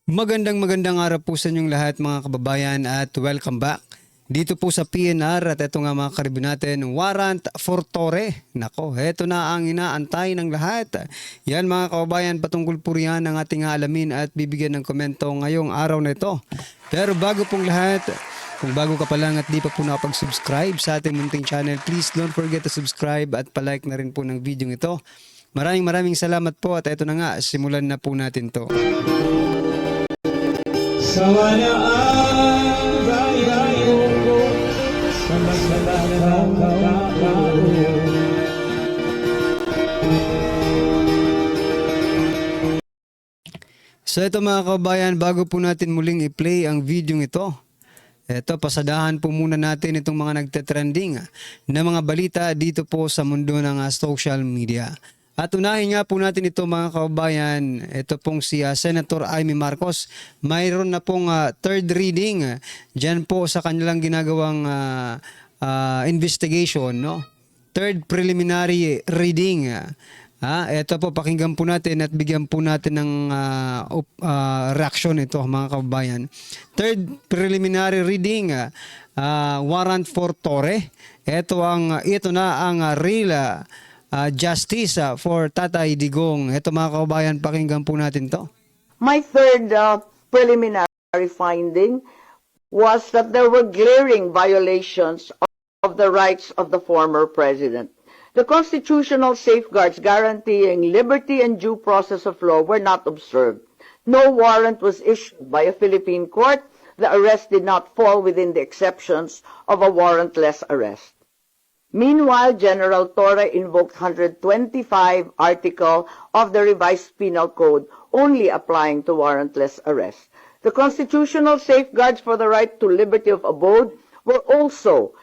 Magandang araw po sa inyong lahat mga kababayan at welcome back dito po sa PNR. At ito nga mga karibin natin, warrant for Torre. Nako, ito na ang inaantay ng lahat. Yan mga kababayan, patungkol po riyan ang ating alamin at bibigyan ng komento ngayong araw na ito. Pero bago pong lahat, kung bago ka pa lang at di pa po nakapag-subscribe sa ating munting channel, please don't forget to subscribe at palike na rin po ng video ito. Maraming salamat po at ito na nga, simulan na po natin to. Sawanya ang dayo ko sa masalanang tao. So ito mga kababayan, bago po natin muling i-play ang video ito, pasadahan po muna natin itong mga nagte-trending na mga balita dito po sa mundo ng social media. At unahin nga po natin ito mga kababayan, ito pong si Senator Amy Marcos, mayroon na pong third reading dyan po sa kanilang ginagawang investigation, no? Third preliminary reading. Ito po, pakinggan po natin at bigyan po natin ng reaction ito mga kababayan. Third preliminary reading, warrant for Torre. Ito na ang real justice for Tatay Digong. Ito mga kababayan, pakinggan po natin to. My third preliminary finding was that there were glaring violations of the rights of the former president. The constitutional safeguards guaranteeing liberty and due process of law were not observed. No warrant was issued by a Philippine court. The arrest did not fall within the exceptions of a warrantless arrest. Meanwhile, General Torre invoked 125 article of the revised penal code only applying to warrantless arrest. The constitutional safeguards for the right to liberty of abode were also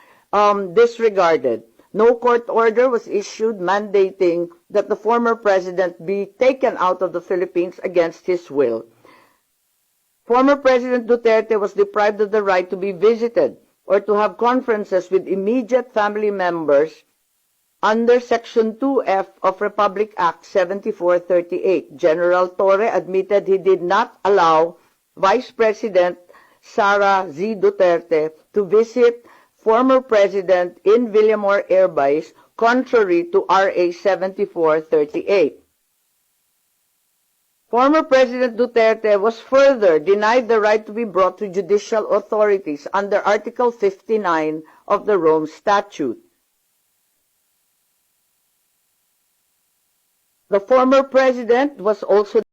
disregarded. No court order was issued mandating that the former president be taken out of the Philippines against his will. Former President Duterte was deprived of the right to be visited or to have conferences with immediate family members under Section 2F of Republic Act 7438. General Torre admitted he did not allow Vice President Sara Z. Duterte to visit former President in Villamor Air Base contrary to RA 7438. Former President Duterte was further denied the right to be brought to judicial authorities under Article 59 of the Rome Statute. The former president was also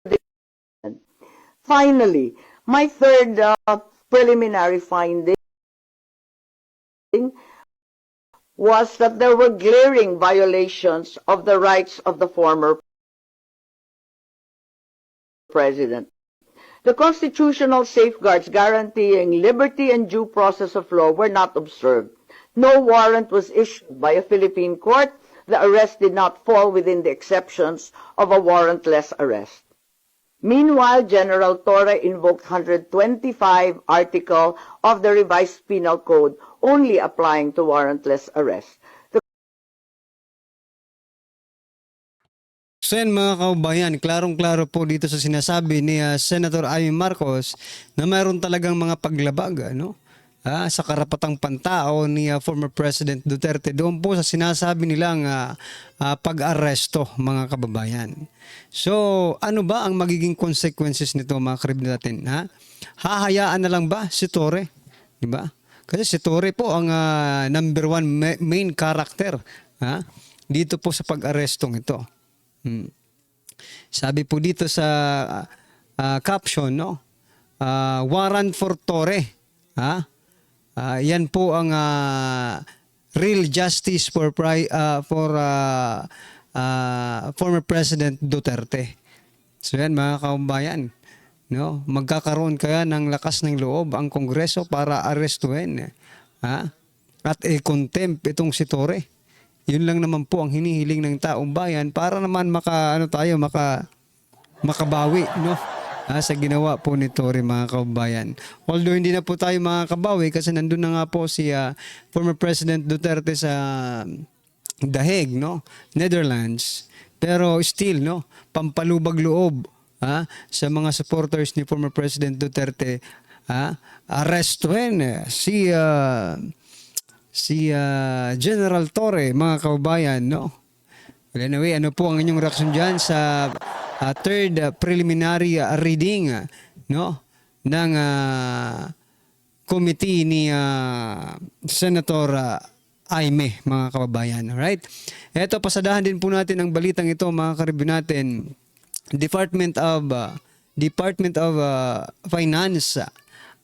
denied. Finally, my third preliminary finding was that there were glaring violations of the rights of the former president. The constitutional safeguards guaranteeing liberty and due process of law were not observed. No warrant was issued by a Philippine court. The arrest did not fall within the exceptions of a warrantless arrest. Meanwhile, General Torre invoked 125 article of the revised penal code only applying to warrantless arrest. So yan mga kaubayan, klarong-klaro po dito sa sinasabi ni Senator Amy Marcos na mayroon talagang mga paglabag sa karapatang pantao ni former President Duterte doon po sa sinasabi nilang pag-aresto mga kababayan. So ano ba ang magiging consequences nito mga karibin natin? Hahayaan na lang ba si Torre? Diba? Kasi si Torre po ang number one main character dito po sa pag-arestong ito. Sabi po dito sa caption, warrant for Torre. Yan po ang real justice for former President Duterte. So yan mga kaumbayan, magkakaroon kaya ng lakas ng loob ang Kongreso para arestuhin at i-contempt itong si Torre. Yun lang naman po ang hinihiling ng taong bayan para naman makabawi sa ginawa po ni Torre mga kababayan. Although hindi na po tayo makakabawi kasi nandun na nga po si former President Duterte sa The Hague, Netherlands. Pero still, pampalubag loob sa mga supporters ni former President Duterte, arestuhin si General Torre, mga kababayan, no? Well, anyway, ano po ang inyong reaksyon dyan sa third preliminary reading, no, ng committee ni Senator Aimee, mga kababayan. Alright? Ito, pasadahan din po natin ang balitang ito, mga karibyo natin. Department of Finance,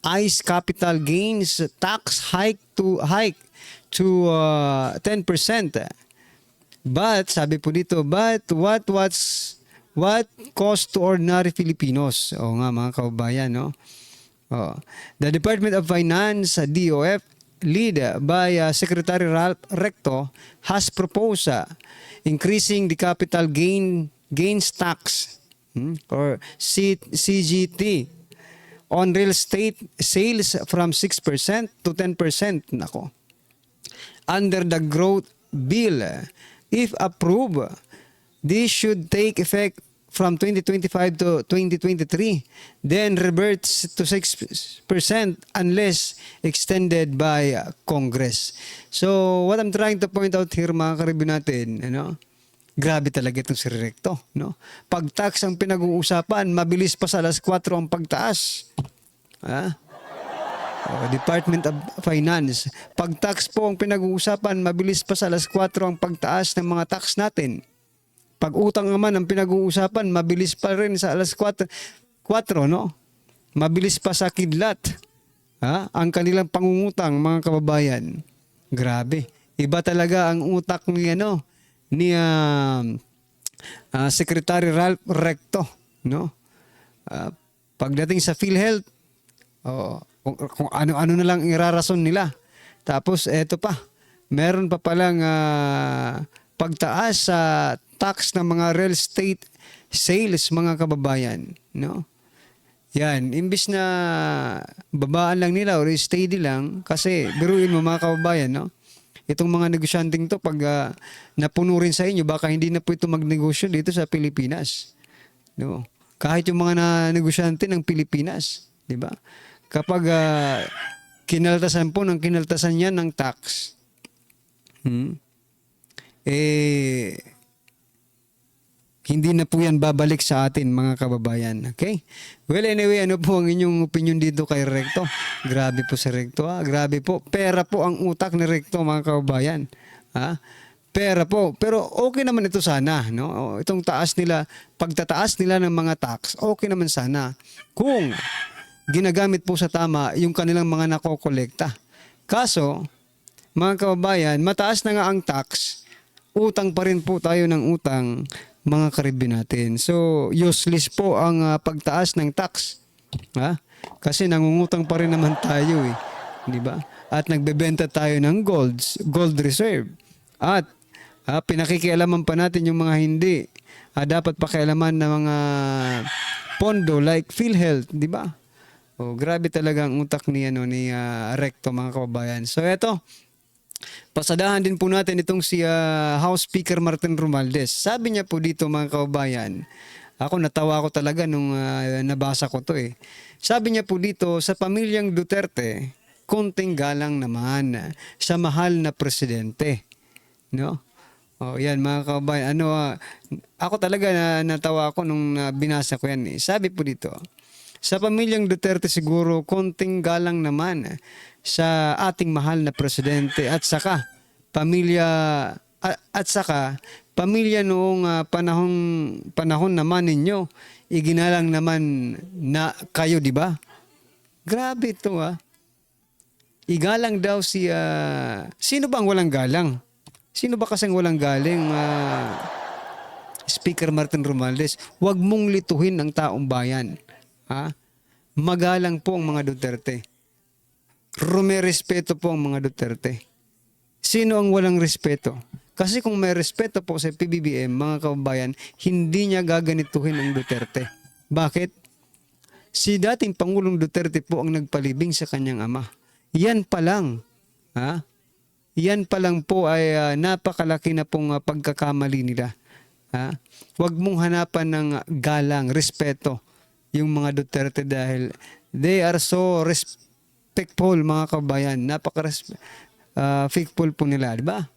ICE capital gains tax hike to 10%. But sabi po dito, what cost to ordinary Filipinos? O nga, mga kababayan, no? The Department of Finance, DOF, led by Secretary Ralph Recto, has proposed increasing the capital gains tax or CGT on real estate sales from 6% to 10%. Nako. Under the growth bill, if approved, this should take effect from 2025 to 2023, then reverts to 6% unless extended by Congress. So, what I'm trying to point out here, mga karibyo natin, grabe talaga itong si Recto, no? Pag-tax ang pinag-uusapan, mabilis pa sa alas 4 ang pagtaas. Department of Finance. Pag-tax po ang pinag-uusapan, mabilis pa sa alas 4 ang pagtaas ng mga tax natin. Pag-utang naman ang pinag-uusapan, mabilis pa rin sa alas 4, no? Mabilis pa sa kidlat. Ang kanilang pangungutang, mga kababayan. Grabe. Iba talaga ang utak ni Secretary Ralph Recto, no? Pagdating sa PhilHealth, kung ano-ano na lang irarason nila. Tapos eto pa, meron pa palang pagtaas sa tax ng mga real estate sales, mga kababayan, no? Yan, imbis na babaan lang nila or steady lang, kasi biruin mo, mga kababayan, no? Itong mga negosyanteng to, pag napuno rin sa inyo, baka hindi na po ito magnegosyo dito sa Pilipinas, no? Kahit yung mga negosyante ng Pilipinas, di ba? Kapag kinaltasan po ng kinaltasan yan ng tax, hindi na po yan babalik sa atin, mga kababayan. Okay? Well, anyway, ano po ang inyong opinion dito kay Recto? Grabe po si Recto, Grabe po. Pera po ang utak ni Recto, mga kababayan. Pera po. Pero okay naman ito sana, no? Itong taas nila, pagtataas nila ng mga tax, okay naman sana. Kung ginagamit po sa tama yung kanilang mga nakokolekta. Kaso, mga kababayan, mataas na nga ang tax, utang pa rin po tayo ng utang, mga karibyo natin. So, useless po ang pagtaas ng tax. Kasi nangungutang pa rin naman tayo, di ba? At nagbebenta tayo ng gold reserve. At pinakikialaman pa natin yung mga hindi dapat pakialaman ng mga pondo like PhilHealth, di ba? Grabe talaga ang utak ni Recto, mga kababayan. So, eto, pasadahan din po natin itong si House Speaker Martin Romualdez. Sabi niya po dito, mga kababayan, ako natawa ko talaga nung nabasa ko to Sabi niya po dito, sa pamilyang Duterte, konting galang naman sa mahal na presidente. No? Yan, mga kababayan. Ako talaga natawa ko nung binasa ko yan. Sabi po dito, sa pamilyang Duterte siguro, konting galang naman sa ating mahal na presidente at saka pamilya noong panahon naman ninyo, iginalang naman na kayo, di ba? Grabe ito Igalang daw sino bang walang galang? Sino ba kasing walang galing? Speaker Martin Romualdez, huwag mong lituhin ang taong bayan. Magalang po ang mga Duterte. Rumerespeto po ang mga Duterte. Sino ang walang respeto? Kasi kung may respeto po sa PBBM, mga kababayan, hindi niya gaganituhin ang Duterte. Bakit? Si dating Pangulong Duterte po ang nagpalibing sa kanyang ama. Yan pa lang. Yan pa lang po ay napakalaki na pong pagkakamali nila. Ha? Huwag mong hanapan ng galang, respeto yung mga Duterte dahil they are so respectful, mga kabayan. Napaka-respectful po nila, di ba?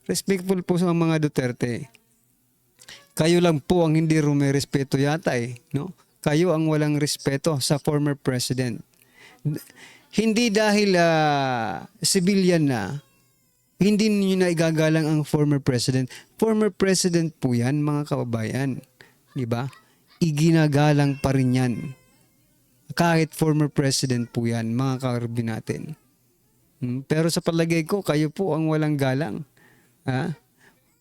Respectful po sa mga Duterte. Kayo lang po ang hindi rumirespeto yata no? Kayo ang walang respeto sa former president. Hindi dahil civilian na, hindi niyo na igagalang ang former president. Former president po yan, mga kababayan. Di ba? Iginagalang pa rin yan. Kahit former president po yan, mga kaarbi natin. Pero sa palagay ko, kayo po ang walang galang. Ha?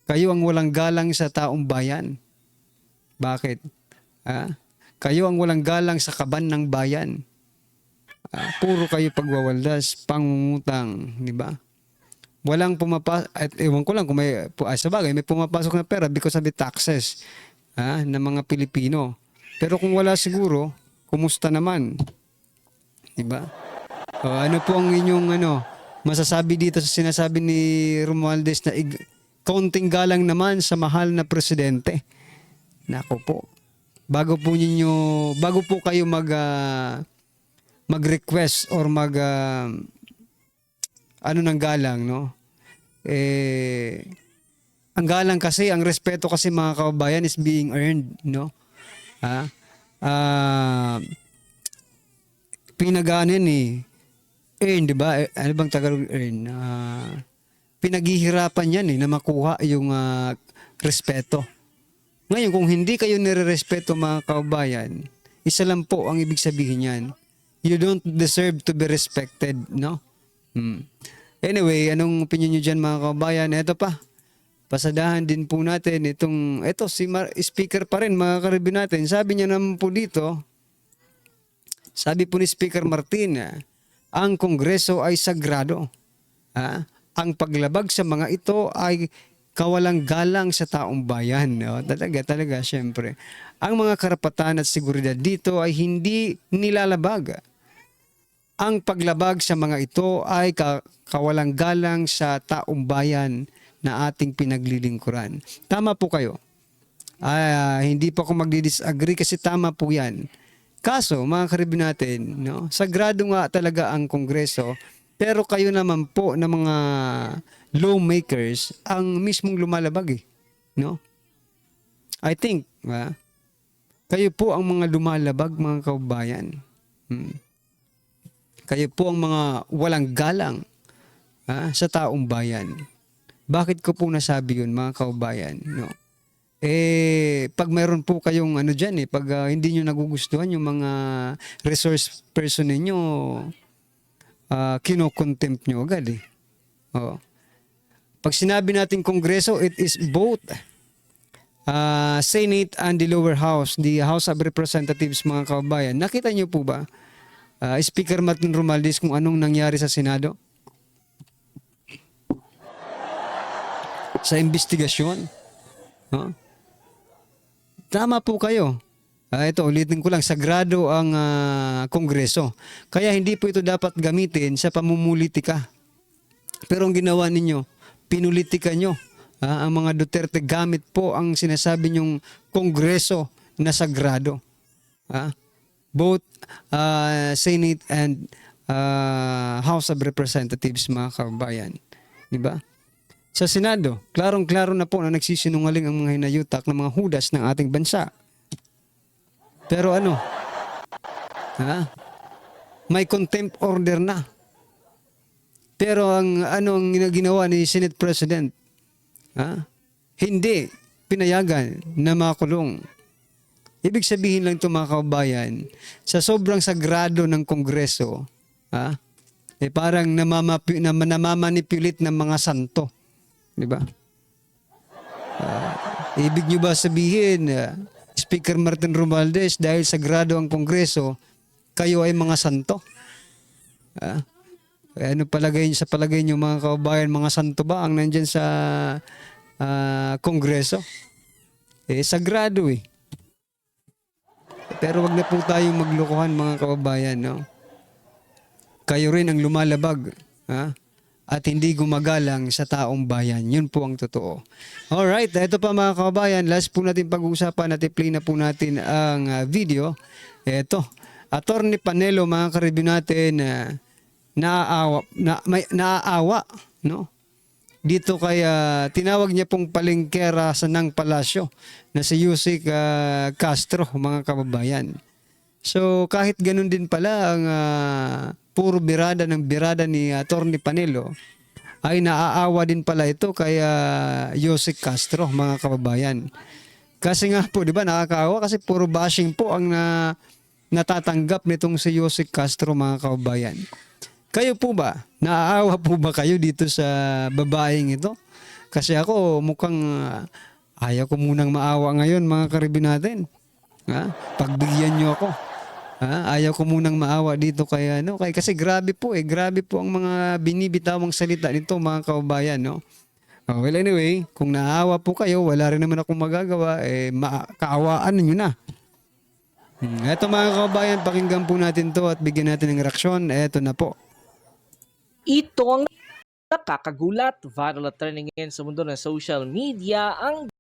Kayo ang walang galang sa taong bayan. Bakit? Ha? Kayo ang walang galang sa kaban ng bayan. Puro kayo pagwawaldas, pangungutang, di ba? Walang pumapasok, at ewan ko lang kung may, sa bagay, may pumapasok na pera because of the taxes ng mga Pilipino. Pero kung wala siguro, kumusta naman? Di ba? Ano po ang inyong masasabi dito sa sinasabi ni Romualdez na kaunting galang naman sa mahal na presidente? Nako po. Bago po kayo mag-request or ng galang, no? Ang galang kasi, ang respeto kasi, mga kababayan, is being earned, no? Pinaganin earn, di ba? Ano bang Tagalog earn? Pinaghihirapan yan na makuha yung respeto. Ngayon, kung hindi kayo nire-respeto, mga kababayan, isa lang po ang ibig sabihin yan. You don't deserve to be respected, no? Anyway, anong opinion nyo dyan, mga kababayan? Ito pa, pasadahan din po natin si speaker pa rin, mga karibi natin. Sabi niya naman po dito, sabi po ni Speaker Martin, ang Kongreso ay sagrado. Ang paglabag sa mga ito ay kawalang galang sa taong bayan. No? Talaga, syempre. Ang mga karapatan at seguridad dito ay hindi nilalabag. Ang paglabag sa mga ito ay kawalang galang sa taong bayan na ating pinaglilingkuran. Tama po kayo. Hindi po ako magdi-disagree kasi tama po yan. Kaso, mga karibin natin, no? Sagrado nga talaga ang Kongreso, pero kayo naman po na mga lawmakers ang mismong lumalabag no? I think, kayo po ang mga lumalabag, mga kababayan. Kayo po ang mga walang galang sa taong bayan. Bakit ko po nasabi yun, mga kababayan? No? Pag mayroon po kayong dyan, pag hindi nyo nagugustuhan yung mga resource person ninyo, kino-contempt nyo agad Pag sinabi natin Kongreso, it is both Senate and the lower house, the House of Representatives, mga kababayan. Nakita nyo po ba, Speaker Martin Romualdez, kung anong nangyari sa Senado? Sa investigasyon? Tama po kayo. Ito, ulitin ko lang, sagrado ang Kongreso. Kaya hindi po ito dapat gamitin sa pamumulitika. Pero ang ginawa ninyo, pinulitika nyo. Ang mga Duterte gamit po ang sinasabi nyong Kongreso na sagrado. Both Senate and House of Representatives, mga kababayan. Diba? Sa Senado, klarong-klaro na po na nagsisinungaling ang mga hinayutak ng mga hudas ng ating bansa. Pero may contempt order na. Pero ang ginawa ni Senate President, hindi pinayagan na makulong. Ibig sabihin lang ito, mga kababayan, sa sobrang sagrado ng Kongreso, parang namamanipulate ng mga santo. Diba? Ibig nyo ba sabihin, Speaker Martin Romualdez, dahil sagrado ang Kongreso, kayo ay mga santo? Ano sa palagay nyo, mga kababayan, mga santo ba ang nandyan sa Kongreso? Sagrado Pero wag na po tayong maglokohan, mga kababayan, no? Kayo rin ang lumalabag, at hindi gumagalang sa taong bayan. Yun po ang totoo. Alright, ito pa mga kababayan, last po natin pag-uusapan at i-play na po natin ang video. Ito, Attorney Panelo, mga karibyo natin, naaawa, no? Dito kaya tinawag niya pong palengkera sa Nang Palasyo na si Yusek Castro, mga kababayan. So kahit ganun din pala ang puro birada ni Attorney Panelo, ay naaawa din pala ito kay Yusek Castro, mga kababayan. Kasi nga po, di ba, nakakaawa kasi puro bashing po ang natatanggap nitong si Yusek Castro, mga kababayan. Kayo po ba? Naaawa po ba kayo dito sa babaeng ito? Kasi ako mukhang ayaw ko munang maawa ngayon, mga karibin natin. Pagbigyan nyo ako. Ayaw ko munang maawa dito kay kasi grabe po ang mga binibitawang salita nito, mga kababayan, no? Well, anyway, kung naawa po kayo, wala rin naman akong magagawa, kaawaan niyo na. Eto mga kababayan, pakinggan po natin to at bigyan natin ng reaksyon. Eto na po. Ito ang nakakagulat, viral at trending ngayon sa mundo ng social media ang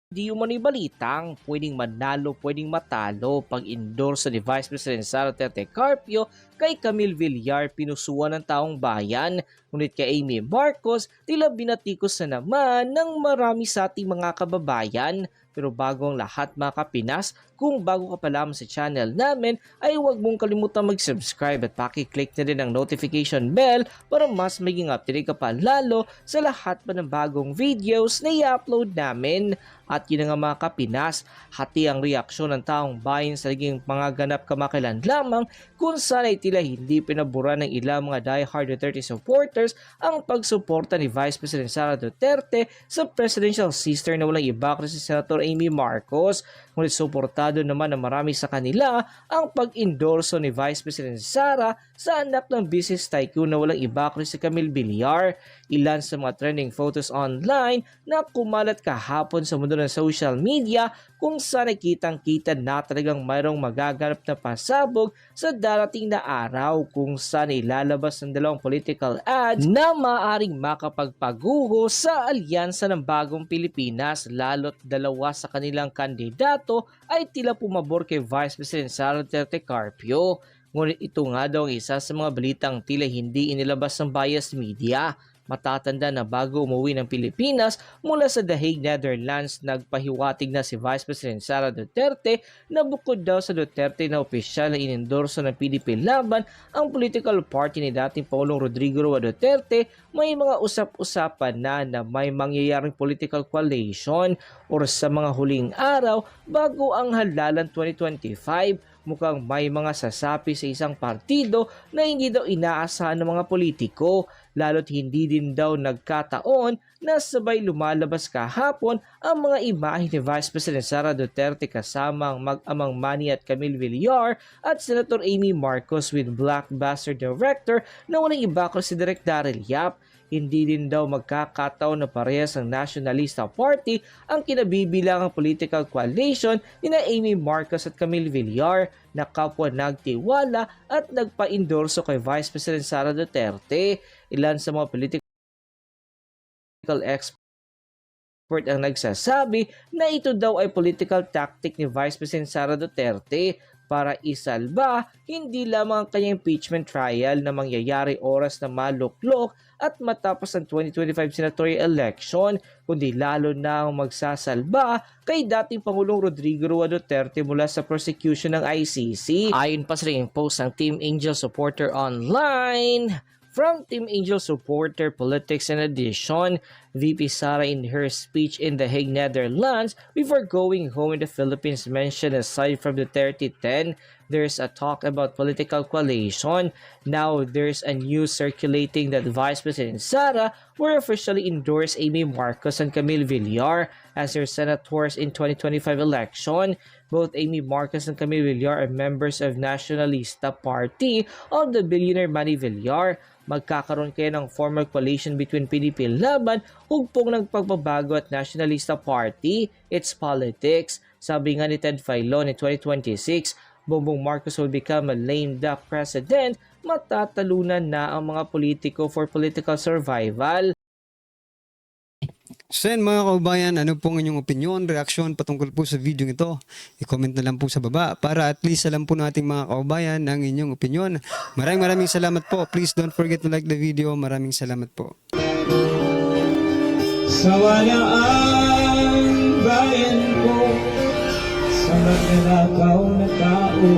di umano'y balitang pwedeng manalo, pwedeng matalo pag-endorse ni Vice President Sara Duterte Carpio kay Camille Villar, pinusuan ng taong bayan. Ngunit kay Amy Marcos, tila binatikos na naman ng marami sa ating mga kababayan. Pero bago ang lahat, mga kapinas, kung bago ka pa lamang sa channel namin, ay huwag mong kalimutan mag-subscribe at paki-click na din ang notification bell para mas maging updated ka pa lalo sa lahat pa ng bagong videos na i-upload namin. At yun nga mga kapinas, hati ang reaksyon ng taong bayan sa naging mga ganap kamakailan lamang kung saan ay tila hindi pinabura ng ilang mga die-hard Duterte supporters ang pagsuporta ni Vice President Sara Duterte sa presidential sister na walang iba kundi si Senator Amy Marcos. Ngunit suportado naman ng marami sa kanila ang pag-endorso ni Vice President Sara sa anak ng business tycoon na walang iba kundi si Camille Villar. Ilan sa mga trending photos online na kumalat kahapon sa mundo ng social media kung saan nakitang-kita na talagang mayroong magaganap na pasabog sa darating na araw kung saan ilalabas ng dalawang political ads na maaring makapagpaguho sa alyansa ng Bagong Pilipinas, lalo't dalawa sa kanilang kandidato ay tila pumabor kay Vice President Sara Duterte Carpio. Ngunit ito nga daw ang isa sa mga balitang tila hindi inilabas ng biased media. Matatanda na bago umuwi ng Pilipinas mula sa The Hague, Netherlands, nagpahiwatig na si Vice President Sara Duterte na bukod daw sa Duterte na opisyal na inendorso ng PDP Laban, ang political party ni dating Pangulong Rodrigo Roa Duterte, may mga usap-usapan na may mangyayaring political coalition or sa mga huling araw bago ang halalan 2025. Mukhang may mga sasapi sa isang partido na hindi daw inaasahan ng mga politiko, lalo't hindi din daw nagkataon na sabay lumalabas kahapon ang mga imahe ni Vice President Sara Duterte kasama ang mag-amang Manny at Camille Villar at Senator Amy Marcos with blockbuster director na walang iba kundi si Direk Daryl Yap. Hindi din daw magkakataon na parehas ang Nationalista Party ang kinabibilangang political coalition ni na Amy Marcos at Camille Villar na kapwa nagtiwala at nagpa-endorso kay Vice President Sara Duterte. Ilan sa mga political expert ang nagsasabi na ito daw ay political tactic ni Vice President Sara Duterte para isalba hindi lamang ang kanyang impeachment trial na mangyayari oras na maluklok at matapos ang 2025 senatorial election, kundi lalo na ang magsasalba kay dating Pangulong Rodrigo Roa Duterte mula sa prosecution ng ICC. Ayon pa sa ring post ng Team Angel supporter online, from Team Angel supporter politics and edition, VP Sara in her speech in The Hague, Netherlands, before going home in the Philippines mentioned aside from the 3010, there's a talk about political coalition. Now there's a news circulating that Vice President Sara will officially endorse Amy Marcos and Camille Villar as her senators in 2025 election. Both Amy Marcos and Camille Villar are members of Nationalista Party of the billionaire Manny Villar. Magkakaroon kaya ng formal coalition between PDP Laban, hugpong ng pagbabago at Nationalista Party. It's politics. Sabi nga ni Ted Filon in 2026, Bongbong Marcos will become a lame duck president, matatalunan na ang mga politiko for political survival. So yan mga kaubayan, ano pong inyong opinion, reaksyon patungkol po sa video ito? I-comment na lang po sa baba para at least alam po nating mga kaubayan ng inyong opinion. Maraming salamat po. Please don't forget to like the video. Maraming salamat po. Sawa na ang bayan ko sa magnanakaw na tao.